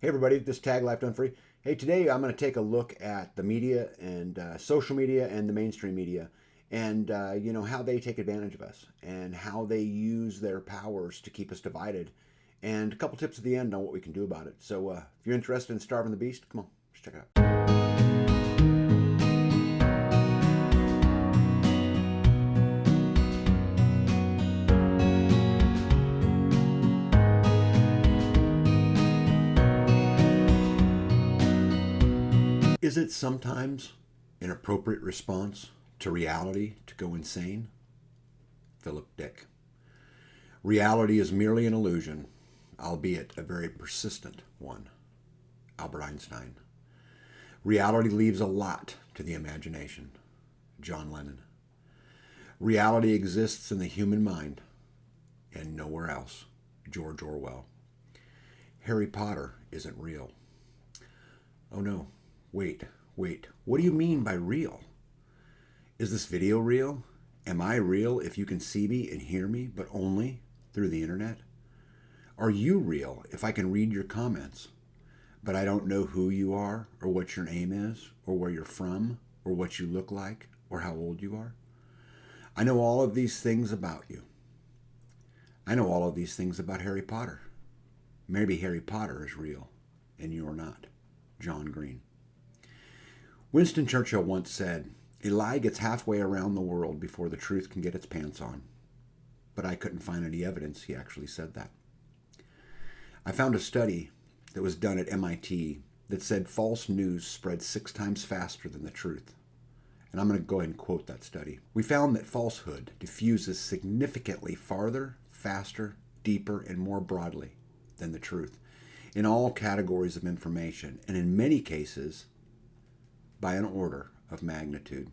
Hey everybody, this is Tag Life Done Free. Hey, today I'm going to take a look at the media and social media and the mainstream media, and how they take advantage of us and how they use their powers to keep us divided, and a couple tips at the end on what we can do about it. So if you're interested in starving the beast, come on, let's check it out. Is it sometimes an appropriate response to reality to go insane? Philip Dick. Reality is merely an illusion, albeit a very persistent one. Albert Einstein. Reality leaves a lot to the imagination. John Lennon. Reality exists in the human mind and nowhere else. George Orwell. Harry Potter isn't real. Oh no, wait. What do you mean by real? Is this video real? Am I real if you can see me and hear me, but only through the internet? Are you real if I can read your comments, but I don't know who you are, or what your name is, or where you're from, or what you look like, or how old you are? I know all of these things about you. I know all of these things about Harry Potter. Maybe Harry Potter is real, and you're not. John Green. Winston Churchill once said, "A lie gets halfway around the world before the truth can get its pants on." But I couldn't find any evidence he actually said that. I found a study that was done at MIT that said false news spreads 6 times faster than the truth. And I'm going to go ahead and quote that study. We found that falsehood diffuses significantly farther, faster, deeper, and more broadly than the truth in all categories of information, and in many cases, by an order of magnitude.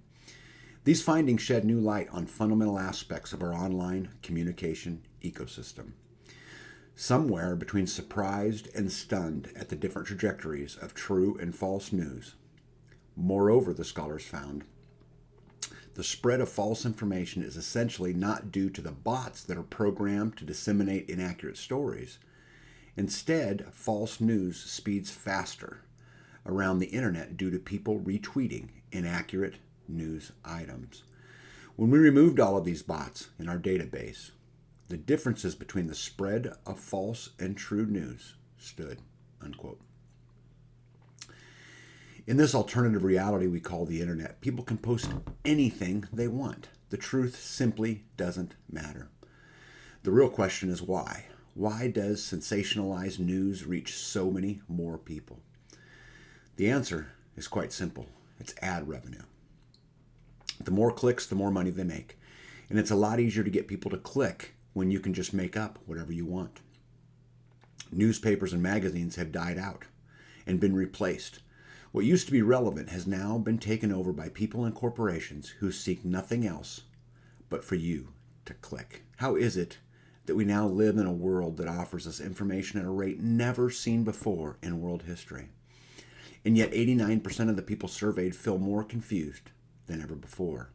These findings shed new light on fundamental aspects of our online communication ecosystem. Somewhere between surprised and stunned at the different trajectories of true and false news. Moreover, the scholars found, the spread of false information is essentially not due to the bots that are programmed to disseminate inaccurate stories. Instead, false news speeds faster around the internet due to people retweeting inaccurate news items. When we removed all of these bots in our database, the differences between the spread of false and true news stood, unquote. In this alternative reality we call the internet, people can post anything they want. The truth simply doesn't matter. The real question is why? Why does sensationalized news reach so many more people? The answer is quite simple. It's ad revenue. The more clicks, the more money they make. And it's a lot easier to get people to click when you can just make up whatever you want. Newspapers and magazines have died out and been replaced. What used to be relevant has now been taken over by people and corporations who seek nothing else but for you to click. How is it that we now live in a world that offers us information at a rate never seen before in world history? And yet 89% of the people surveyed feel more confused than ever before.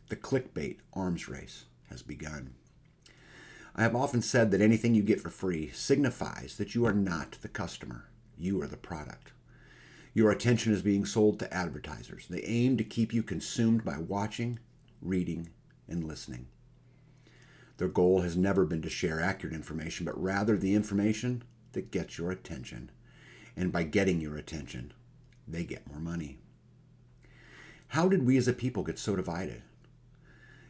The clickbait arms race has begun. I have often said that anything you get for free signifies that you are not the customer. You are the product. Your attention is being sold to advertisers. They aim to keep you consumed by watching, reading, and listening. Their goal has never been to share accurate information, but rather the information that gets your attention. And by getting your attention, they get more money. How did we as a people get so divided?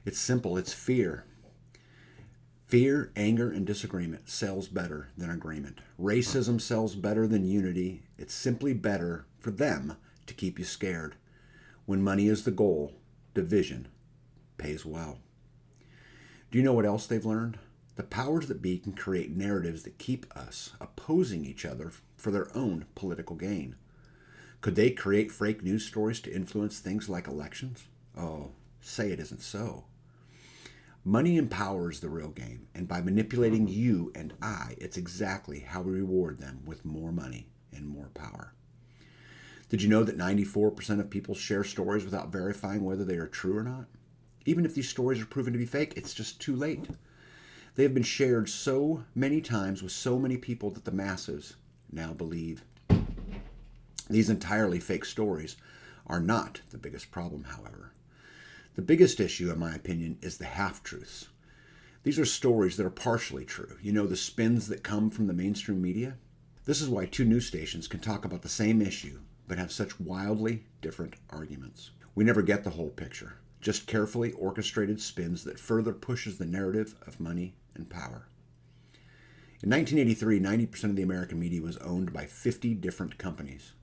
It's simple. It's fear. Fear, anger, and disagreement sells better than agreement. Racism sells better than unity. It's simply better for them to keep you scared. When money is the goal, division pays well. Do you know what else they've learned? The powers that be can create narratives that keep us opposing each other for their own political gain. Could they create fake news stories to influence things like elections? Oh, say it isn't so. Money and power is the real game, and by manipulating you and I, it's exactly how we reward them with more money and more power. Did you know that 94% of people share stories without verifying whether they are true or not? Even if these stories are proven to be fake, it's just too late. They have been shared so many times with so many people that the masses now believe These entirely fake stories are not the biggest problem, however. The biggest issue, in my opinion, is the half-truths. These are stories that are partially true. You know, the spins that come from the mainstream media? This is why two news stations can talk about the same issue but have such wildly different arguments. We never get the whole picture, just carefully orchestrated spins that further pushes the narrative of money and power. In 1983, 90% of the American media was owned by 50 different companies.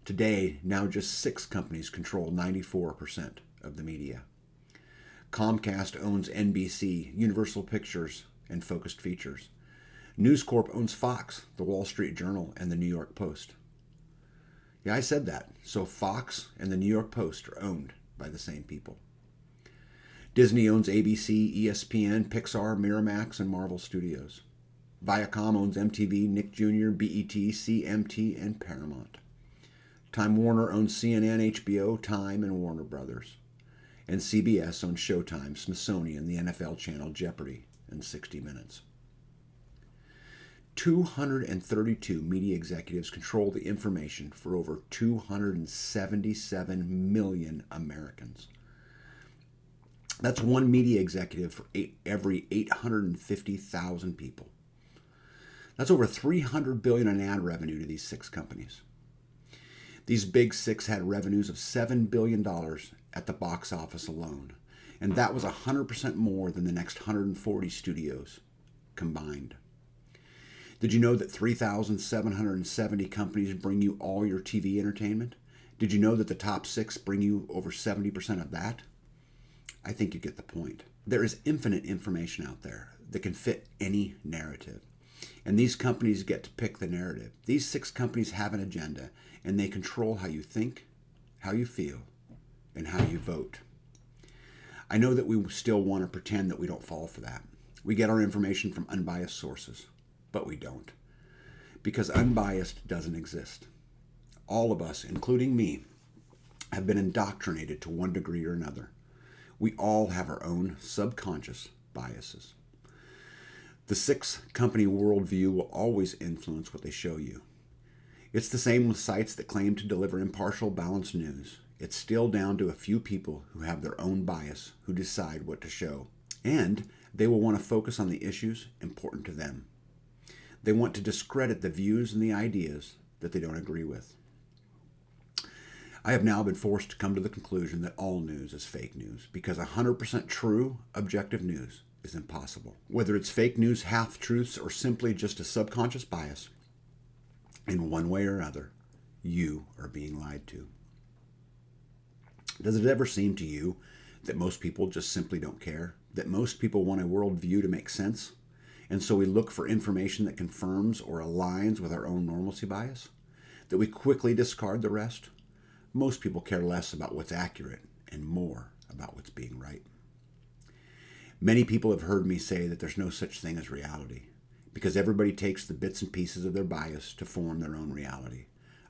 Today, now just 6 companies control 94% of the media. Comcast owns NBC, Universal Pictures, and Focused Features. News Corp owns Fox, The Wall Street Journal, and The New York Post. Yeah, I said that. So Fox and The New York Post are owned by the same people. Disney owns ABC, ESPN, Pixar, Miramax, and Marvel Studios. Viacom owns MTV, Nick Jr., BET, CMT, and Paramount. Time Warner owns CNN, HBO, Time, and Warner Brothers. And CBS owns Showtime, Smithsonian, the NFL channel Jeopardy, and 60 Minutes. 232 media executives control the information for over 277 million Americans. That's one media executive for every 850,000 people. That's over $300 billion in ad revenue to these 6 companies. These big 6 had revenues of $7 billion at the box office alone, and that was 100% more than the next 140 studios combined. Did you know that 3,770 companies bring you all your TV entertainment? Did you know that the top 6 bring you over 70% of that? I think you get the point. There is infinite information out there that can fit any narrative. And these companies get to pick the narrative. These 6 companies have an agenda, and they control how you think, how you feel, and how you vote. I know that we still want to pretend that we don't fall for that. We get our information from unbiased sources, but we don't. Because unbiased doesn't exist. All of us, including me, have been indoctrinated to one degree or another. We all have our own subconscious biases. The 6-company worldview will always influence what they show you. It's the same with sites that claim to deliver impartial, balanced news. It's still down to a few people who have their own bias who decide what to show. And they will want to focus on the issues important to them. They want to discredit the views and the ideas that they don't agree with. I have now been forced to come to the conclusion that all news is fake news because 100% true, objective news is impossible. Whether it's fake news, half-truths, or simply just a subconscious bias, in one way or other, you are being lied to. Does it ever seem to you that most people just simply don't care? That most people want a worldview to make sense? And so we look for information that confirms or aligns with our own normalcy bias? That we quickly discard the rest? Most people care less about what's accurate and more about what's being right. Many people have heard me say that there's no such thing as reality, because everybody takes the bits and pieces of their bias to form their own reality.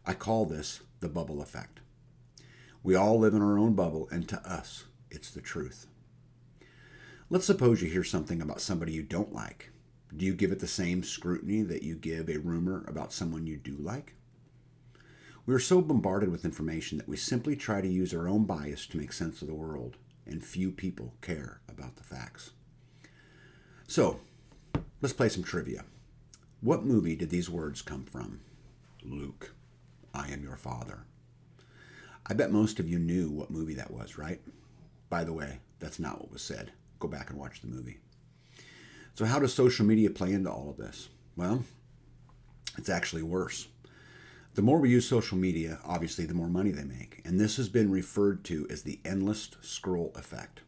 I call this the bubble effect. We all live in our own bubble, and to us, it's the truth. Let's suppose you hear something about somebody you don't like. Do you give it the same scrutiny that you give a rumor about someone you do like? We are so bombarded with information that we simply try to use our own bias to make sense of the world, and few people care about the facts. So, let's play some trivia. What movie did these words come from? Luke, I am your father. I bet most of you knew what movie that was, right? By the way, that's not what was said. Go back and watch the movie. So how does social media play into all of this? Well, it's actually worse. The more we use social media, obviously, the more money they make. And this has been referred to as the endless scroll effect.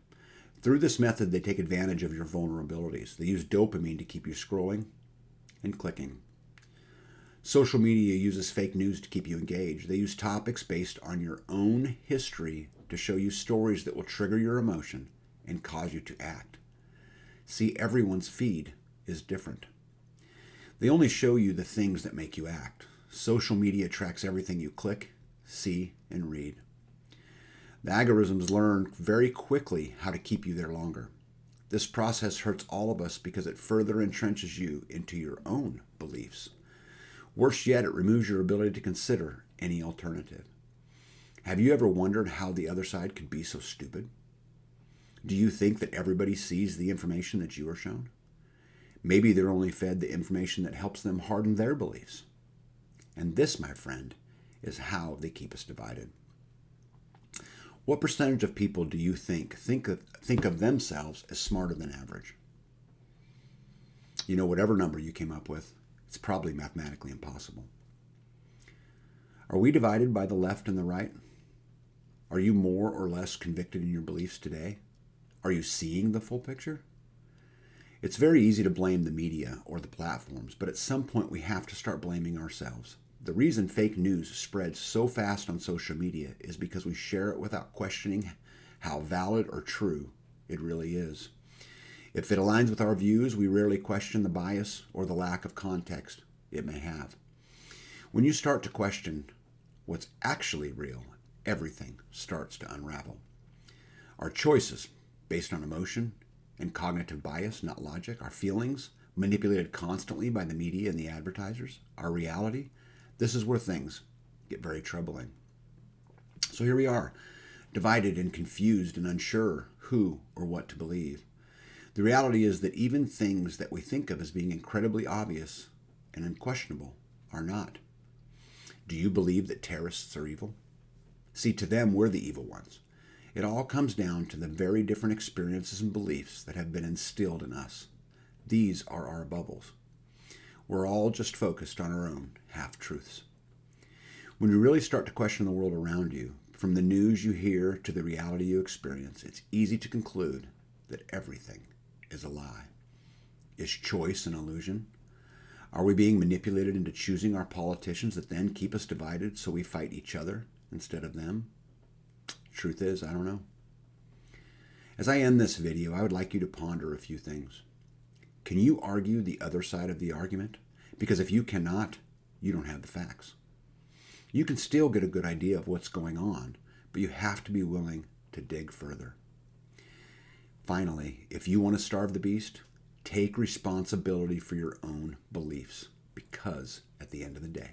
Through this method, they take advantage of your vulnerabilities. They use dopamine to keep you scrolling and clicking. Social media uses fake news to keep you engaged. They use topics based on your own history to show you stories that will trigger your emotion and cause you to act. See, everyone's feed is different. They only show you the things that make you act. Social media tracks everything you click, see, and read. The algorithms learn very quickly how to keep you there longer. This process hurts all of us because it further entrenches you into your own beliefs. Worse yet, it removes your ability to consider any alternative. Have you ever wondered how the other side could be so stupid? Do you think that everybody sees the information that you are shown? Maybe they're only fed the information that helps them harden their beliefs. And this, my friend, is how they keep us divided. What percentage of people do you think of themselves as smarter than average? You know, whatever number you came up with, it's probably mathematically impossible. Are we divided by the left and the right? Are you more or less convicted in your beliefs today? Are you seeing the full picture? It's very easy to blame the media or the platforms, but at some point we have to start blaming ourselves. The reason fake news spreads so fast on social media is because we share it without questioning how valid or true it really is. If it aligns with our views, we rarely question the bias or the lack of context it may have. When you start to question what's actually real, everything starts to unravel. Our choices, based on emotion and cognitive bias, not logic, our feelings, manipulated constantly by the media and the advertisers, our reality, this is where things get very troubling. So here we are, divided and confused and unsure who or what to believe. The reality is that even things that we think of as being incredibly obvious and unquestionable are not. Do you believe that terrorists are evil? See, to them, we're the evil ones. It all comes down to the very different experiences and beliefs that have been instilled in us. These are our bubbles. We're all just focused on our own half-truths. When you really start to question the world around you, from the news you hear to the reality you experience, it's easy to conclude that everything is a lie. Is choice an illusion? Are we being manipulated into choosing our politicians that then keep us divided so we fight each other instead of them? Truth is, I don't know. As I end this video, I would like you to ponder a few things. Can you argue the other side of the argument? Because if you cannot, you don't have the facts. You can still get a good idea of what's going on, but you have to be willing to dig further. Finally, if you want to starve the beast, take responsibility for your own beliefs, because at the end of the day,